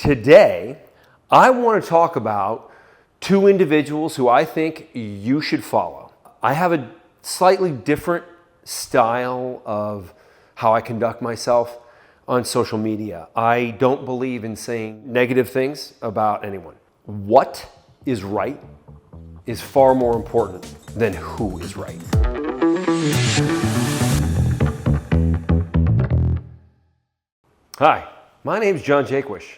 Today, I want to talk about two individuals who I think you should follow. I have a slightly different style of how I conduct myself on social media. I don't believe in saying negative things about anyone. What is right is far more important than who is right. Hi, my name is John Jaquish.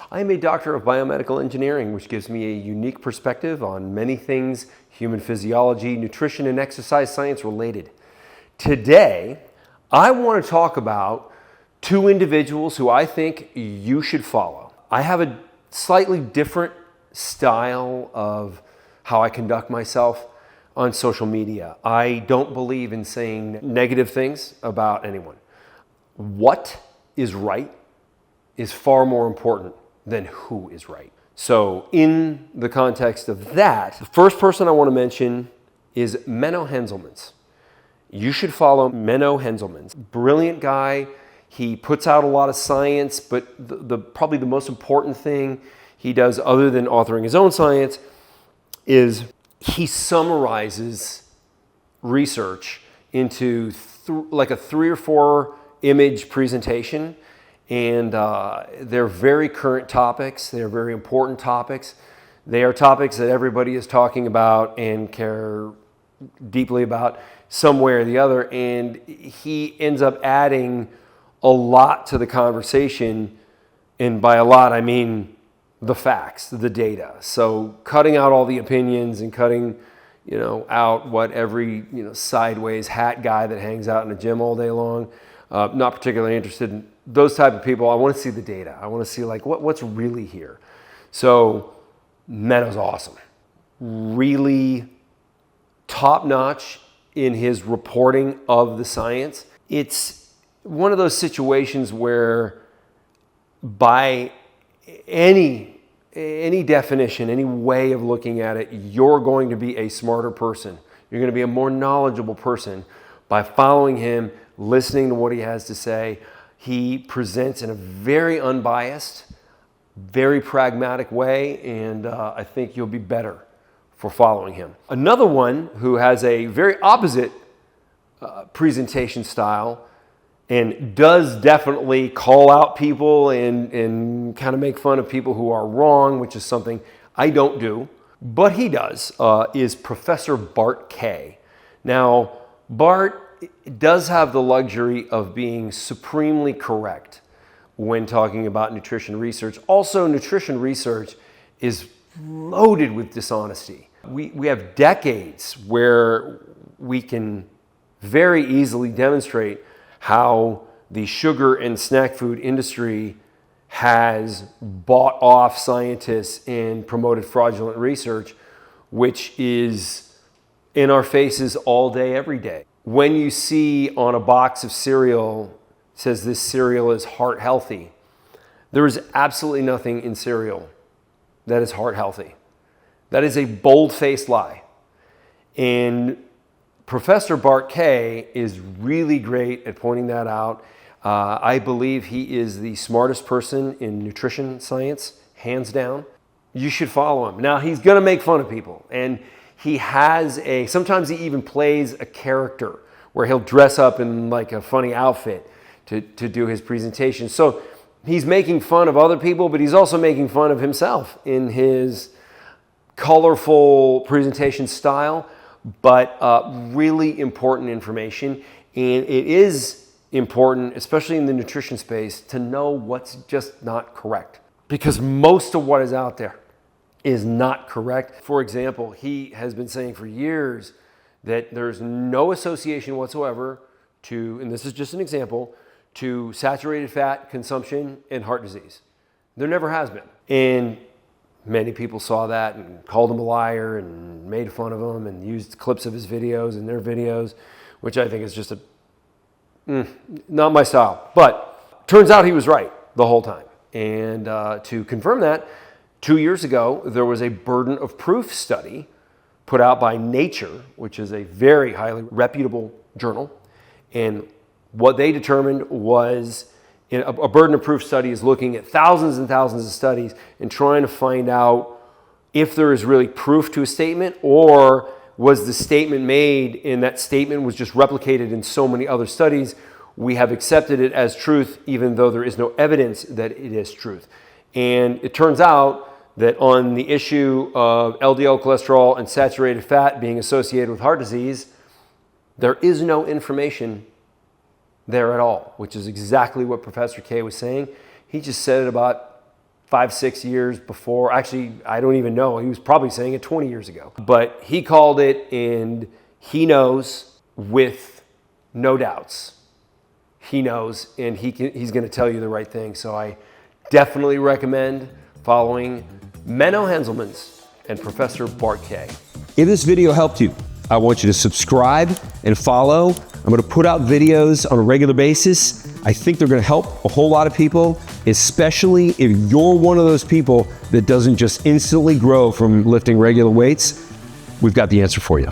I am a doctor of biomedical engineering, which gives me a unique perspective on many things human physiology, nutrition, and exercise science related. Today, I want to talk about two individuals who I think you should follow. I have a slightly different style of how I conduct myself on social media. I don't believe in saying negative things about anyone. What is right is far more important than who is right. So in the context of that, the first person I want to mention is Menno Henselmans. You should follow Menno Henselmans. Brilliant guy. He puts out a lot of science, but probably the most important thing he does other than authoring his own science is he summarizes research into like a 3 or 4 image presentation. And they're very current topics. They're very important topics. They are topics that everybody is talking about and care deeply about some way or the other. And he ends up adding a lot to the conversation. And by a lot, I mean the facts, the data. So cutting out all the opinions and cutting, out what every, sideways hat guy that hangs out in a gym all day long, not particularly interested in those type of people. I want to see the data. I want to see what's really here. So Menno's awesome. Really top-notch in his reporting of the science. It's one of those situations where by any definition, any way of looking at it, you're going to be a smarter person. You're going to be a more knowledgeable person by following him, listening to what he has to say. He presents in a very unbiased, very pragmatic way, and I think you'll be better for following him. Another one who has a very opposite presentation style and does definitely call out people and kind of make fun of people who are wrong, which is something I don't do, but he does, is Professor Bart K. Now, Bart does have the luxury of being supremely correct when talking about nutrition research. Also, nutrition research is loaded with dishonesty. We have decades where we can very easily demonstrate how the sugar and snack food industry has bought off scientists and promoted fraudulent research, which is in our faces all day, every day. When you see on a box of cereal, it says this cereal is heart healthy, there is absolutely nothing in cereal that is heart healthy. That is a bold-faced lie. And Professor Bart K is really great at pointing that out. I believe he is the smartest person in nutrition science, hands down. You should follow him. Now, he's going to make fun of people, and he has sometimes he even plays a character where he'll dress up in like a funny outfit to do his presentation. So he's making fun of other people, but he's also making fun of himself in his colorful presentation style, but really important information. And it is important, especially in the nutrition space, to know what's just not correct, because most of what is out there is not correct. For example, he has been saying for years that there's no association whatsoever to, and this is just an example, to saturated fat consumption and heart disease. There never has been. And many people saw that and called him a liar and made fun of him and used clips of his videos and their videos, which I think is just not my style. But turns out he was right the whole time. And to confirm that, 2 years ago, there was a burden of proof study put out by Nature, which is a very highly reputable journal. And what they determined was A burden of proof study is looking at thousands and thousands of studies and trying to find out if there is really proof to a statement, or was the statement made and that statement was just replicated in so many other studies. We have accepted it as truth even though there is no evidence that it is truth. And it turns out that on the issue of LDL cholesterol and saturated fat being associated with heart disease, there is no information there at all, which is exactly what Professor K was saying. He just said it about 5-6 years before. Actually, I don't even know. He was probably saying it 20 years ago. But he called it, and he knows with no doubts. He knows, and he's going to tell you the right thing. So I definitely recommend following Menno Henselmans and Professor Bart K. If this video helped you, I want you to subscribe and follow. I'm going to put out videos on a regular basis. I think they're going to help a whole lot of people, especially if you're one of those people that doesn't just instantly grow from lifting regular weights. We've got the answer for you.